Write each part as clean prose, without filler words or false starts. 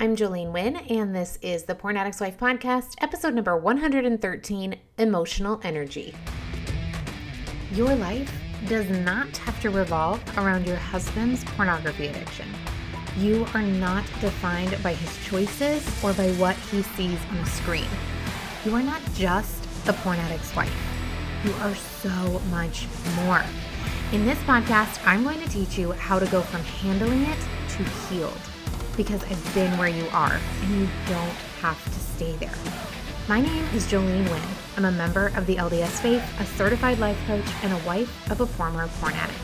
I'm Jolene Wynn, and this is the Porn Addict's Wife podcast, episode number 113, Emotional Energy. Your life does not have to revolve around your husband's pornography addiction. You are not defined by his choices or by what he sees on a screen. You are not just the porn addict's wife. You are so much more. In this podcast, I'm going to teach you how to go from handling it to healed. Because I've been where you are, and you don't have to stay there. My name is Jolene Wynn. I'm a member of the LDS faith, a certified life coach, and a wife of a former porn addict.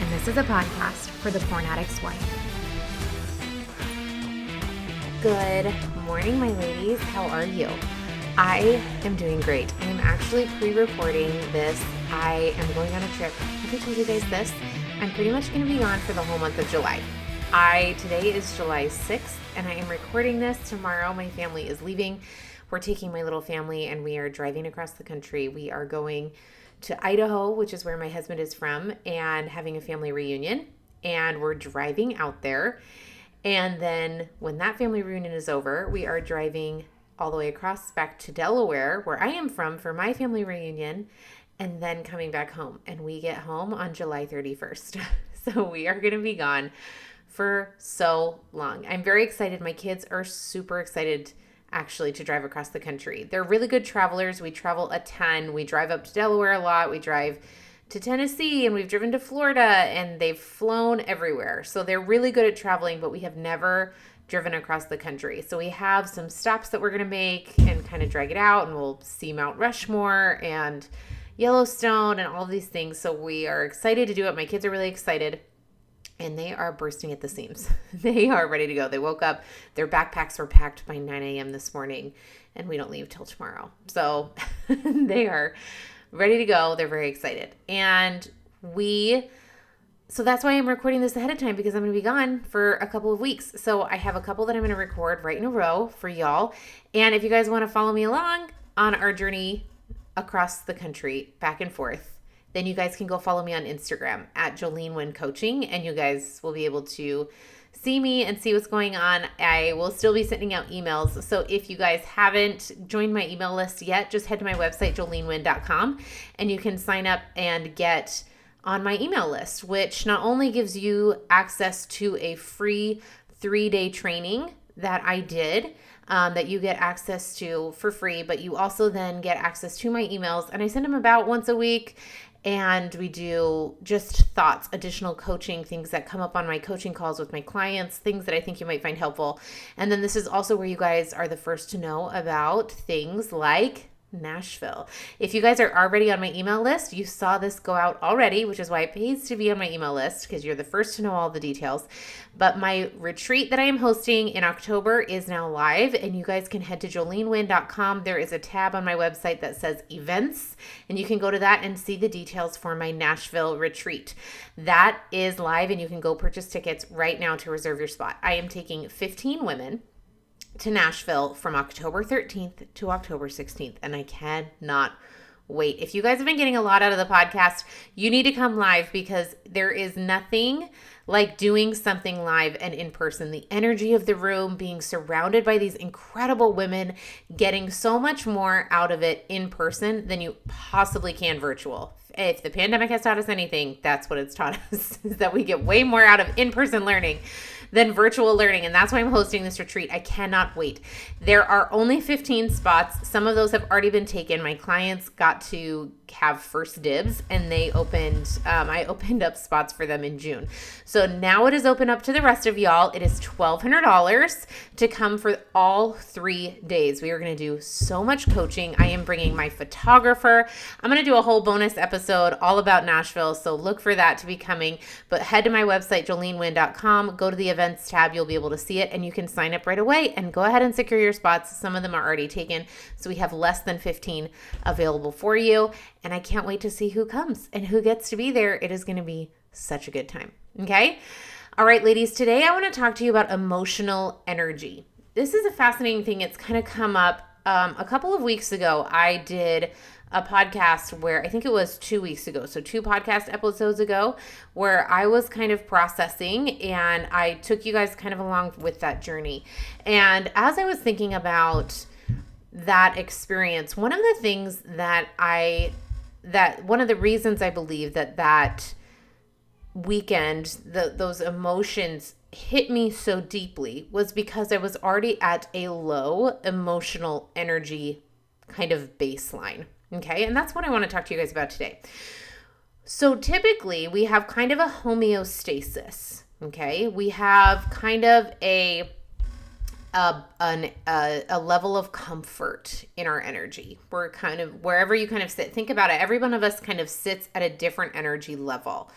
And this is a podcast for the porn addict's wife. Good morning, my ladies. How are you? I am doing great. I am actually pre-recording this. I am going on a trip. Have I told you guys this? I'm pretty much going to be gone for the whole month of July. Today is July 6th, and I am recording this. Tomorrow, my family is leaving. We're taking my little family, and we are driving across the country. We are going to Idaho, which is where my husband is from, and having a family reunion, and we're driving out there. And then when that family reunion is over, we are driving all the way across back to Delaware, where I am from, for my family reunion, and then coming back home. And we get home on July 31st. So we are going to be gone for so long. I'm very excited. My kids are super excited actually to drive across the country. They're really good travelers. We travel a ton. We drive up to Delaware a lot. We drive to Tennessee, and we've driven to Florida, and they've flown everywhere. So they're really good at traveling, but we have never driven across the country. So we have some stops that we're going to make and kind of drag it out, and we'll see Mount Rushmore and Yellowstone and all these things. So we are excited to do it. My kids are really excited. And they are bursting at the seams. They are ready to go. They woke up, their backpacks were packed by 9 a.m. this morning, and we don't leave till tomorrow. So they are ready to go. They're very excited. So that's why I'm recording this ahead of time, because I'm going to be gone for a couple of weeks. So I have a couple that I'm going to record right in a row for y'all. And if you guys want to follow me along on our journey across the country, back and forth, then you guys can go follow me on Instagram at Jolene Wynn Coaching, and you guys will be able to see me and see what's going on. I will still be sending out emails. So if you guys haven't joined my email list yet, just head to my website, jolenewynn.com, and you can sign up and get on my email list, which not only gives you access to a free 3-day training that I did, that you get access to for free, but you also then get access to my emails, and I send them about once a week. And we do just thoughts, additional coaching, things that come up on my coaching calls with my clients, things that I think you might find helpful. And then this is also where you guys are the first to know about things like Nashville. If you guys are already on my email list, you saw this go out already, which is why it pays to be on my email list, because you're the first to know all the details. But my retreat that I am hosting in October is now live, and you guys can head to jolenewynn.com. There is a tab on my website that says events, and you can go to that and see the details for my Nashville retreat. That is live, and you can go purchase tickets right now to reserve your spot. I am taking 15 women to Nashville from October 13th to October 16th, and I cannot wait. If you guys have been getting a lot out of the podcast, you need to come live, because there is nothing like doing something live and in person. The energy of the room, being surrounded by these incredible women, getting so much more out of it in person than you possibly can virtual. If the pandemic has taught us anything, that's what it's taught us, is that we get way more out of in-person learning than virtual learning. And that's why I'm hosting this retreat. I cannot wait. There are only 15 spots. Some of those have already been taken. My clients got to have first dibs, and I opened up spots for them in June. So now it is open up to the rest of y'all. It is $1,200 to come for all 3 days. We are going to do so much coaching. I am bringing my photographer. I'm going to do a whole bonus episode all about Nashville, so look for that to be coming. But head to my website, jolenewynn.com, go to the events tab. You'll be able to see it, and you can sign up right away and go ahead and secure your spots. Some of them are already taken, so we have less than 15 available for you. And I can't wait to see who comes and who gets to be there. It is going to be such a good time. Okay? All right, ladies, today I want to talk to you about emotional energy. This is a fascinating thing. It's kind of come up a couple of weeks ago, I did a podcast where I think it was 2 weeks ago. So 2 podcast episodes ago where I was kind of processing and I took you guys kind of along with that journey. And as I was thinking about that experience, one of the things one of the reasons I believe that weekend, those emotions hit me so deeply was because I was already at a low emotional energy kind of baseline. Okay. And that's what I want to talk to you guys about today. So typically we have kind of a homeostasis. Okay. We have kind of a level of comfort in our energy. We're kind of wherever you kind of sit. Think about it. Every one of us kind of sits at a different energy level.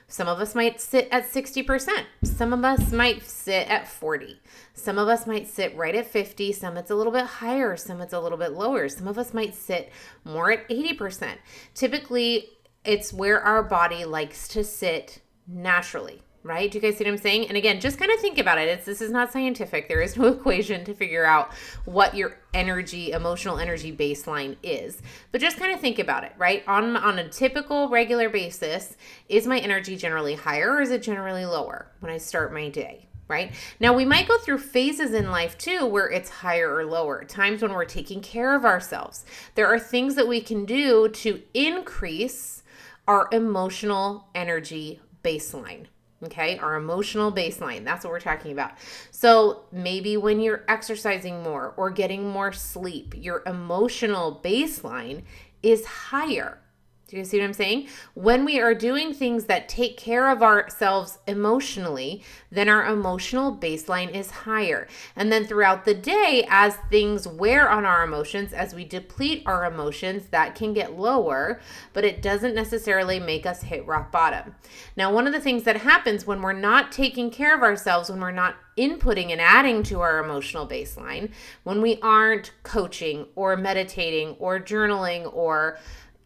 Some of us might sit at 60%. Some of us might sit at 40. Some of us might sit right at 50. Some it's a little bit higher. Some it's a little bit lower. Some of us might sit more at 80%. Typically, it's where our body likes to sit naturally. Right? Do you guys see what I'm saying? And again, just kind of think about it. This is not scientific. There is no equation to figure out what your emotional energy baseline is. But just kind of think about it, right? On a typical regular basis, is my energy generally higher or is it generally lower when I start my day? Right? Now, we might go through phases in life too where it's higher or lower, times when we're taking care of ourselves. There are things that we can do to increase our emotional energy baseline. Okay, our emotional baseline. That's what we're talking about. So maybe when you're exercising more or getting more sleep, your emotional baseline is higher. Do you see what I'm saying? When we are doing things that take care of ourselves emotionally, then our emotional baseline is higher. And then throughout the day, as things wear on our emotions, as we deplete our emotions, that can get lower, but it doesn't necessarily make us hit rock bottom. Now, one of the things that happens when we're not taking care of ourselves, when we're not inputting and adding to our emotional baseline, when we aren't coaching or meditating or journaling or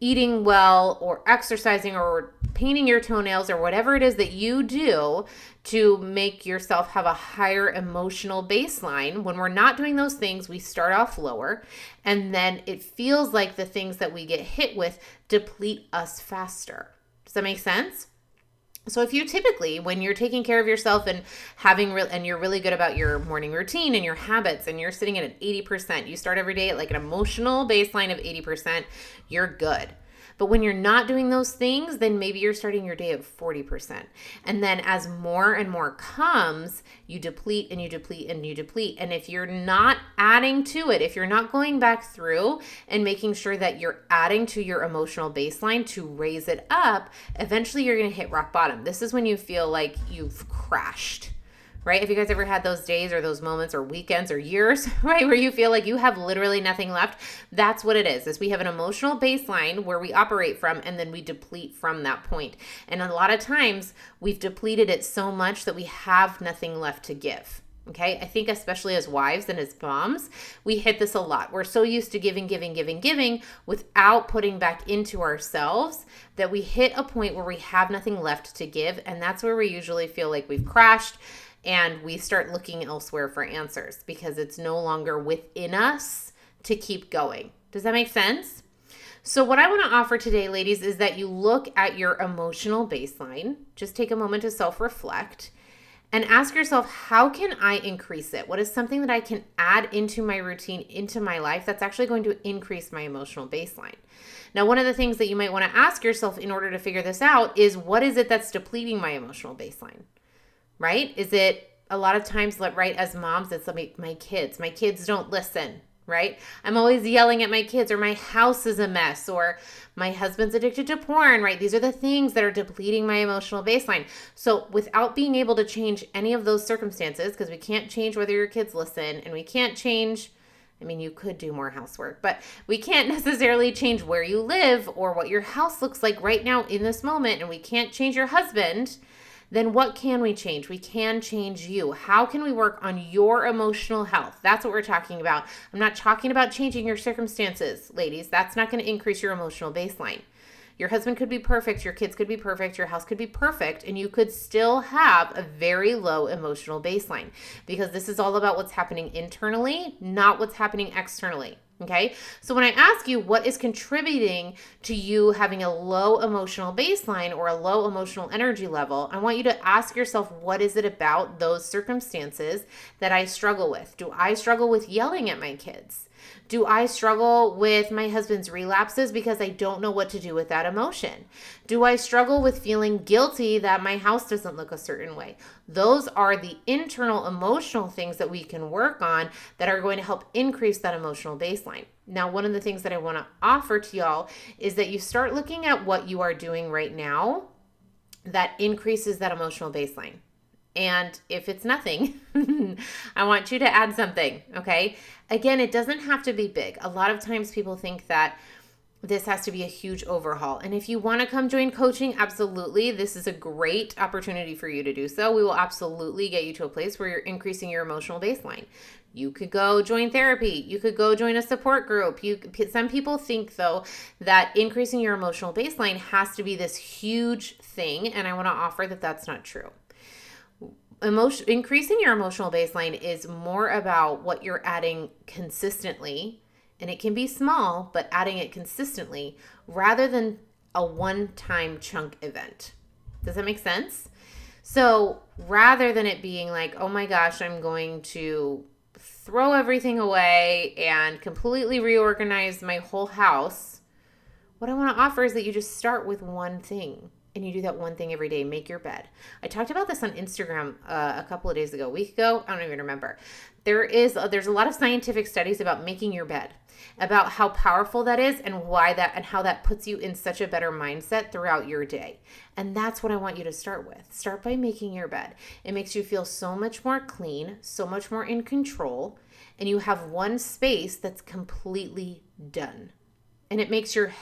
eating well or exercising or painting your toenails or whatever it is that you do to make yourself have a higher emotional baseline. When we're not doing those things, we start off lower, and then it feels like the things that we get hit with deplete us faster. Does that make sense? So if you typically, when you're taking care of yourself and and you're really good about your morning routine and your habits, and you're sitting at an 80%, you start every day at like an emotional baseline of 80%, you're good. But when you're not doing those things, then maybe you're starting your day at 40%. And then as more and more comes, you deplete and you deplete and you deplete. And if you're not adding to it, if you're not going back through and making sure that you're adding to your emotional baseline to raise it up, eventually you're going to hit rock bottom. This is when you feel like you've crashed. Right? Have you guys ever had those days or those moments or weekends or years, right, where you feel like you have literally nothing left? That's what it is we have an emotional baseline where we operate from, and then we deplete from that point. And a lot of times we've depleted it so much that we have nothing left to give. Okay. I think especially as wives and as moms, we hit this a lot. We're so used to giving without putting back into ourselves that we hit a point where we have nothing left to give. And that's where we usually feel like we've crashed. And we start looking elsewhere for answers because it's no longer within us to keep going. Does that make sense? So what I want to offer today, ladies, is that you look at your emotional baseline. Just take a moment to self-reflect and ask yourself, how can I increase it? What is something that I can add into my routine, into my life that's actually going to increase my emotional baseline? Now, one of the things that you might want to ask yourself in order to figure this out is, what is it that's depleting my emotional baseline? Right? Is it a lot of times, right, as moms, it's like my kids don't listen, right? I'm always yelling at my kids, or my house is a mess, or my husband's addicted to porn, right? These are the things that are depleting my emotional baseline. So without being able to change any of those circumstances, because we can't change whether your kids listen, and we can't change, you could do more housework, but we can't necessarily change where you live or what your house looks like right now in this moment, and we can't change your husband. Then what can we change? We can change you. How can we work on your emotional health? That's what we're talking about. I'm not talking about changing your circumstances, ladies. That's not going to increase your emotional baseline. Your husband could be perfect, your kids could be perfect, your house could be perfect, and you could still have a very low emotional baseline, because this is all about what's happening internally, not what's happening externally. Okay, so when I ask you what is contributing to you having a low emotional baseline or a low emotional energy level, I want you to ask yourself, what is it about those circumstances that I struggle with? Do I struggle with yelling at my kids? Do I struggle with my husband's relapses because I don't know what to do with that emotion? Do I struggle with feeling guilty that my house doesn't look a certain way? Those are the internal emotional things that we can work on that are going to help increase that emotional baseline. Now, one of the things that I want to offer to y'all is that you start looking at what you are doing right now that increases that emotional baseline. And if it's nothing, I want you to add something, okay? Again, it doesn't have to be big. A lot of times people think that this has to be a huge overhaul. And if you want to come join coaching, absolutely. This is a great opportunity for you to do so. We will absolutely get you to a place where you're increasing your emotional baseline. You could go join therapy. You could go join a support group. Some people think, though, that increasing your emotional baseline has to be this huge thing. And I want to offer that that's not true. Increasing your emotional baseline is more about what you're adding consistently, and it can be small, but adding it consistently rather than a one-time chunk event. Does that make sense? So rather than it being like, oh my gosh, I'm going to throw everything away and completely reorganize my whole house, what I want to offer is that you just start with one thing. And you do that one thing every day. Make your bed. I talked about this on Instagram a couple of days ago, a week ago. I don't even remember. There's a lot of scientific studies about making your bed, about how powerful that is and why that and how that puts you in such a better mindset throughout your day. And that's what I want you to start with. Start by making your bed. It makes you feel so much more clean, so much more in control, and you have one space that's completely done. And it makes your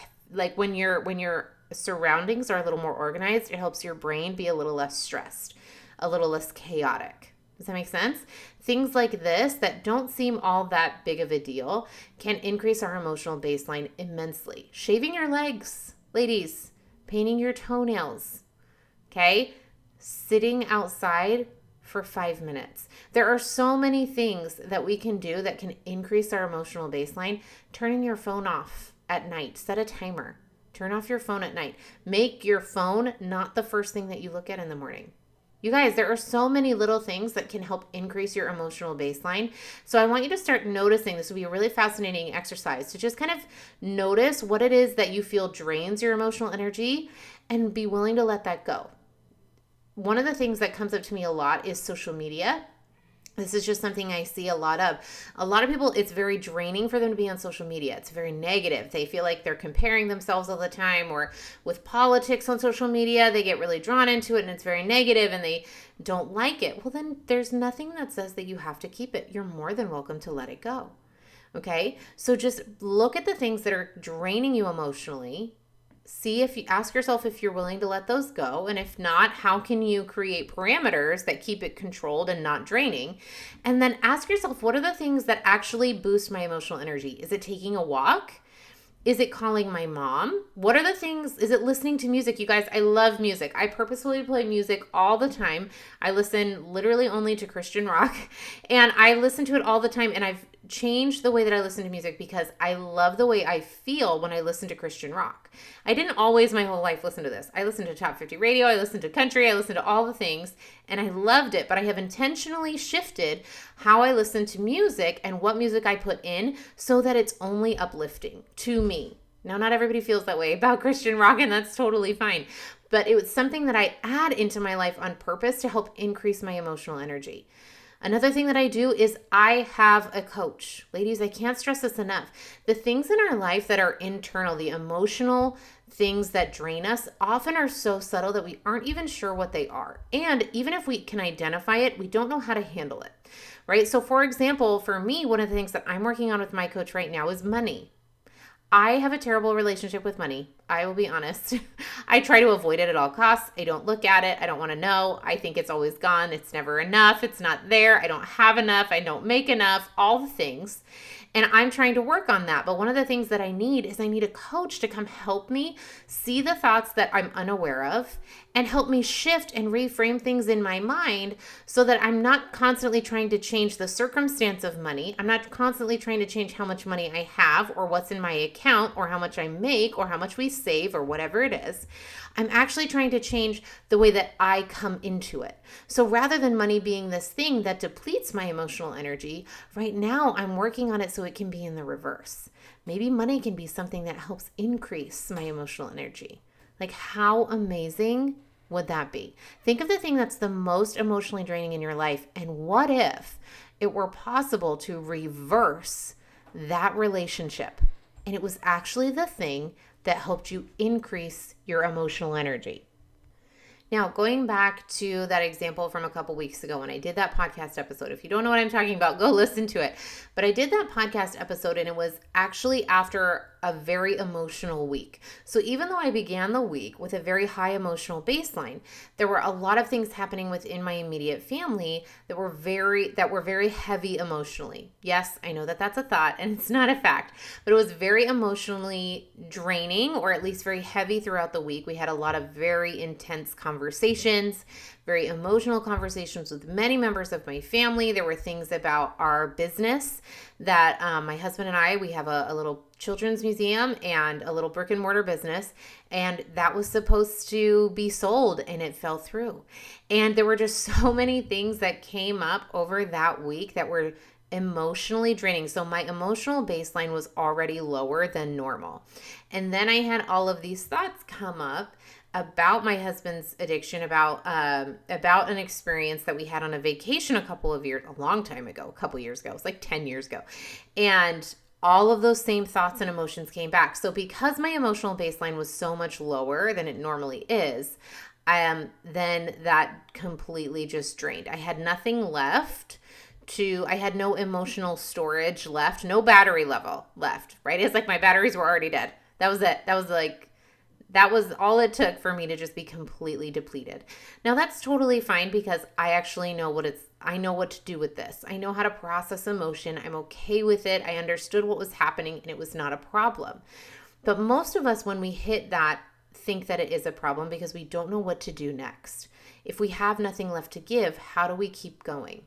when your surroundings are a little more organized, it helps your brain be a little less stressed, a little less chaotic. Does that make sense? Things like this that don't seem all that big of a deal can increase our emotional baseline immensely. Shaving your legs, ladies, painting your toenails, okay? Sitting outside for 5 minutes. There are so many things that we can do that can increase our emotional baseline. Turning your phone off at night. Set a timer. Turn off your phone at night. Make your phone not the first thing that you look at in the morning. You guys, there are so many little things that can help increase your emotional baseline. So I want you to start noticing. This will be a really fascinating exercise to just kind of notice what it is that you feel drains your emotional energy and be willing to let that go. One of the things that comes up to me a lot is social media. This is just something I see a lot of. A lot of people, it's very draining for them to be on social media. It's very negative. They feel like they're comparing themselves all the time, or with politics on social media, they get really drawn into it and it's very negative and they don't like it. Well, then there's nothing that says that you have to keep it. You're more than welcome to let it go. Okay? So just look at the things that are draining you emotionally. See if you ask yourself if you're willing to let those go. And if not, how can you create parameters that keep it controlled and not draining? And then ask yourself, what are the things that actually boost my emotional energy? Is it taking a walk? Is it calling my mom? What are the things? Is it listening to music? You guys, I love music. I purposefully play music all the time. I listen literally only to Christian rock, and I listen to it all the time. And I've changed the way that I listen to music because I love the way I feel when I listen to Christian rock. I didn't always my whole life listen to this. I listened to Top 50 radio, I listened to country, I listened to all the things, and I loved it. But I have intentionally shifted how I listen to music and what music I put in so that it's only uplifting to me. Now, not everybody feels that way about Christian rock, and that's totally fine. But it was something that I add into my life on purpose to help increase my emotional energy. Another thing that I do is I have a coach. Ladies, I can't stress this enough. The things in our life that are internal, the emotional things that drain us, often are so subtle that we aren't even sure what they are. And even if we can identify it, we don't know how to handle it, right? So for example, for me, one of the things that I'm working on with my coach right now is money. I have a terrible relationship with money. I will be honest. I try to avoid it at all costs. I don't look at it. I don't want to know. I think it's always gone. It's never enough. It's not there. I don't have enough. I don't make enough. All the things. And I'm trying to work on that. But one of the things that I need is I need a coach to come help me see the thoughts that I'm unaware of and help me shift and reframe things in my mind so that I'm not constantly trying to change the circumstance of money. I'm not constantly trying to change how much money I have or what's in my account or how much I make or how much we save or whatever it is. I'm actually trying to change the way that I come into it. So rather than money being this thing that depletes my emotional energy, right now I'm working on it so it can be in the reverse. Maybe money can be something that helps increase my emotional energy. Like, how amazing would that be? Think of the thing that's the most emotionally draining in your life, and what if it were possible to reverse that relationship and it was actually the thing that helped you increase your emotional energy? Now, going back to that example from a couple weeks ago when I did that podcast episode, if you don't know what I'm talking about, go listen to it. But I did that podcast episode and it was actually after a very emotional week. So even though I began the week with a very high emotional baseline, there were a lot of things happening within my immediate family that were very heavy emotionally. Yes, I know that that's a thought and it's not a fact, but it was very emotionally draining, or at least very heavy throughout the week. We had a lot of very intense conversations, very emotional conversations with many members of my family. There were things about our business that my husband and we have a little children's museum and a little brick and mortar business, and that was supposed to be sold and it fell through. And there were just so many things that came up over that week that were emotionally draining. So my emotional baseline was already lower than normal. And then I had all of these thoughts come up about my husband's addiction, about an experience that we had on a vacation a couple years ago. It was like 10 years ago. And all of those same thoughts and emotions came back. So because my emotional baseline was so much lower than it normally is, then that completely just drained. I had nothing left. I had no emotional storage left, no battery level left, right? It's like my batteries were already dead. That was it. That was all it took for me to just be completely depleted. Now that's totally fine because I actually know I know what to do with this. I know how to process emotion. I'm okay with it. I understood what was happening and it was not a problem. But most of us, when we hit that, think that it is a problem because we don't know what to do next. If we have nothing left to give, how do we keep going?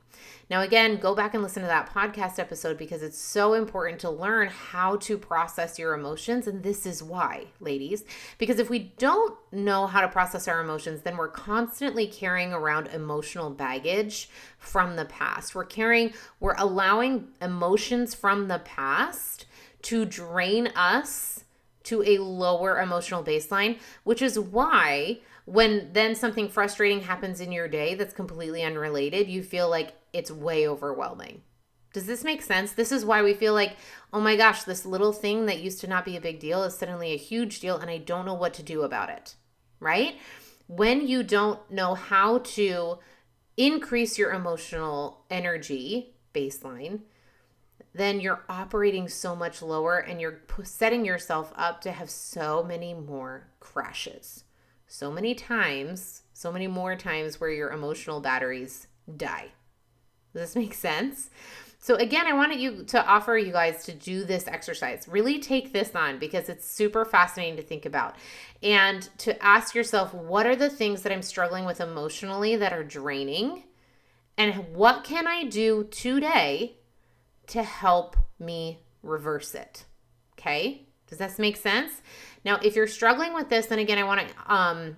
Now, again, go back and listen to that podcast episode because it's so important to learn how to process your emotions. And this is why, ladies, because if we don't know how to process our emotions, then we're constantly carrying around emotional baggage from the past. We're allowing emotions from the past to drain us to a lower emotional baseline, which is why when then something frustrating happens in your day that's completely unrelated, you feel like it's way overwhelming. Does this make sense? This is why we feel like, oh my gosh, this little thing that used to not be a big deal is suddenly a huge deal and I don't know what to do about it, right? When you don't know how to increase your emotional energy baseline, then you're operating so much lower and you're setting yourself up to have so many more crashes. So many more times where your emotional batteries die. Does this make sense? So again, I wanted to offer you guys to do this exercise. Really take this on because it's super fascinating to think about. And to ask yourself, what are the things that I'm struggling with emotionally that are draining? And what can I do today to help me reverse it? Okay? Does this make sense? Now, if you're struggling with this, then again, I want to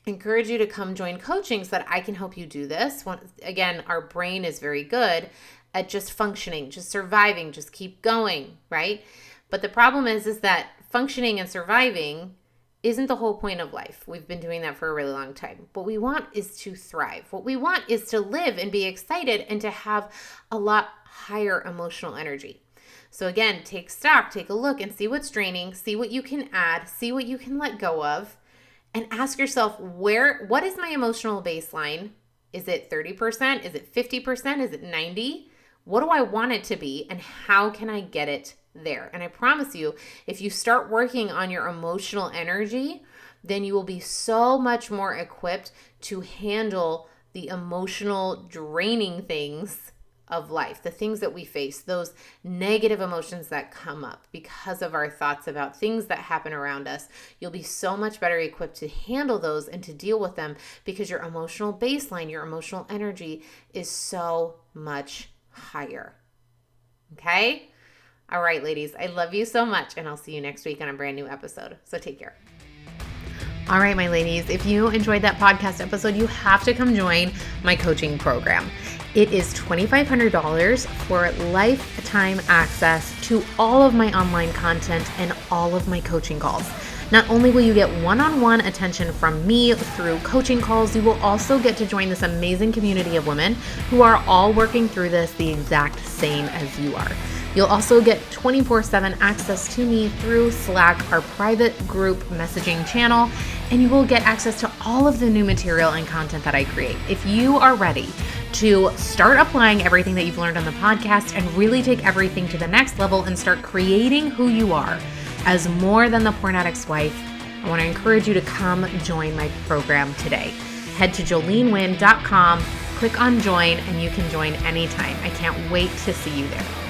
encourage you to come join coaching so that I can help you do this. Again, our brain is very good at just functioning, just surviving, just keep going, right? But the problem is that functioning and surviving isn't the whole point of life. We've been doing that for a really long time. What we want is to thrive. What we want is to live and be excited and to have a lot higher emotional energy. So again, take stock, take a look and see what's draining, see what you can add, see what you can let go of, and ask yourself, what is my emotional baseline? Is it 30%? Is it 50%? Is it 90%? What do I want it to be? And how can I get it there. And I promise you, if you start working on your emotional energy, then you will be so much more equipped to handle the emotional draining things of life, the things that we face, those negative emotions that come up because of our thoughts about things that happen around us. You'll be so much better equipped to handle those and to deal with them because your emotional baseline, your emotional energy is so much higher. Okay? All right, ladies, I love you so much, and I'll see you next week on a brand new episode. So take care. All right, my ladies, if you enjoyed that podcast episode, you have to come join my coaching program. It is $2,500 for lifetime access to all of my online content and all of my coaching calls. Not only will you get one-on-one attention from me through coaching calls, you will also get to join this amazing community of women who are all working through this the exact same as you are. You'll also get 24/7 access to me through Slack, our private group messaging channel, and you will get access to all of the new material and content that I create. If you are ready to start applying everything that you've learned on the podcast and really take everything to the next level and start creating who you are as more than the porn addict's wife, I want to encourage you to come join my program today. Head to jolenewin.com, click on join, and you can join anytime. I can't wait to see you there.